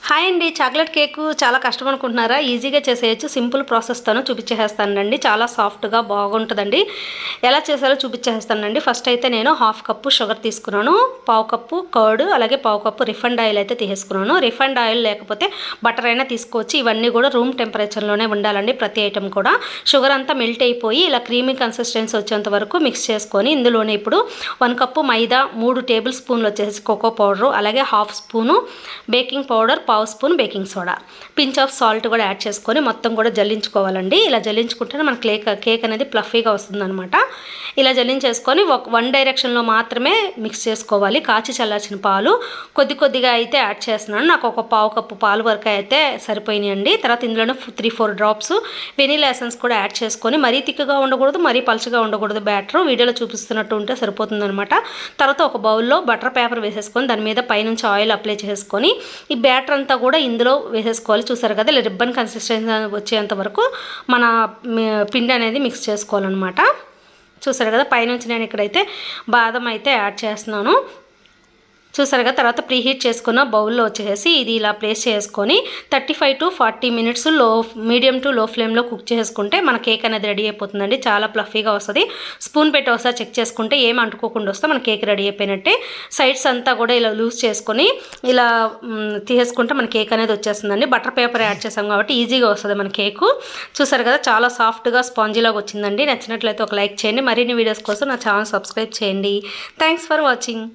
Hi అండి. Chocolate cake చాలా కష్టం అనుకుంటున్నారా? ఈజీగా చేసేయచ్చు. సింపుల్ ప్రాసెస్తోనే చూపించేస్తానండి. చాలా సాఫ్ట్గా బాగుంటుందండి. ఎలా చేసాలో చూపించేస్తానండి. ఫస్ట్ అయితే నేను హాఫ్ కప్పు షుగర్ తీసుకున్నాను, పావు కప్పు కర్డ్, అలాగే పావు కప్పు రిఫైండ్ ఆయిల్ అయితే తీసుకున్నాను. రిఫైండ్ ఆయిల్ లేకపోతే బటర్ అయినా తీసుకోవచ్చు. ఇవన్నీ కూడా రూమ్ టెంపరేచర్లోనే ఉండాలండి. ప్రతి ఐటెం కూడా షుగర్ అంతా మెల్ట్ అయిపోయి ఇలా క్రీమీ కన్సిస్టెన్సీ వచ్చేంత వరకు మిక్స్ చేసుకొని ఇందులోనే ఇప్పుడు 1 కప్పు మైదా, 3 టేబుల్ స్పూన్లు వచ్చేసి కోకో పౌడరు, అలాగే హాఫ్ స్పూను బేకింగ్ పౌడర్, పావు spoon baking soda, pinch of salt కూడా యాడ్ చేసుకొని మొత్తం కూడా జల్లించుకోవాలండి. ఇలా జల్లించుకుంటేనే మన కేక్ అనేది ప్లఫీగా వస్తుందన్నమాట. ఇలా జల్లించేసుకొని వన్ డైరెక్షన్లో మాత్రమే మిక్స్ చేసుకోవాలి. కాచి చల్లార్చిన పాలు కొద్ది కొద్దిగా అయితే యాడ్ చేస్తున్నాను. నాకు ఒక పావు కప్పు పాలు వరకు అయితే సరిపోయినాయండి. తర్వాత ఇందులోనే 3-4 డ్రాప్స్ వెనీలా ఎసెన్స్ కూడా యాడ్ చేసుకొని, మరీ తిక్కుగా ఉండకూడదు, మరీ పలుచగా ఉండకూడదు. బ్యాటర్ వీడియోలో చూపిస్తున్నట్టు ఉంటే సరిపోతుందనమాట. తర్వాత ఒక బౌల్లో బటర్ పేపర్ వేసేసుకొని దాని మీద పైనుంచి ఆయిల్ అప్లై చేసుకొని ఈ బ్యాటర్ అంతా కూడా ఇందులో వేసేసుకోవాలి. చూసారు కదా, ఇలా రిబ్బన్ కన్సిస్టెన్సీ వచ్చేంత వరకు మన పిండి అనేది మిక్స్ చేసుకోవాలన్నమాట. చూసారు కదా, పైనుంచి నేను ఇక్కడైతే బాదం అయితే యాడ్ చేస్తున్నాను. చూసారుగా, తర్వాత ప్రీహీట్ చేసుకున్న బౌల్లో వచ్చేసి ఇది ఇలా ప్లేస్ చేసుకొని 35 to 40 మినిట్స్ మీడియం టు లో ఫ్లేమ్లో కుక్ చేసుకుంటే మన కేక్ అనేది రెడీ అయిపోతుందండి. చాలా ప్లఫీగా వస్తుంది. స్పూన్ పెట్టి ఒకసారి చెక్ చేసుకుంటే ఏం అంటుకోకుండా వస్తే మన కేక్ రెడీ అయిపోయినట్టే. సైడ్స్ అంతా కూడా ఇలా లూజ్ చేసుకొని ఇలా తీసేసుకుంటే మన కేక్ అనేది వచ్చేస్తుందండి. బటర్ పేపర్ యాడ్ చేసాం కాబట్టి ఈజీగా వస్తుంది మన కేకు. చూసారు కదా, చాలా సాఫ్ట్గా స్పాంజీలాగా వచ్చిందండి. నచ్చినట్లయితే ఒక లైక్ చేయండి. మరిన్ని వీడియోస్ కోసం నా ఛానల్ సబ్స్క్రైబ్ చేయండి. Thanks for watching.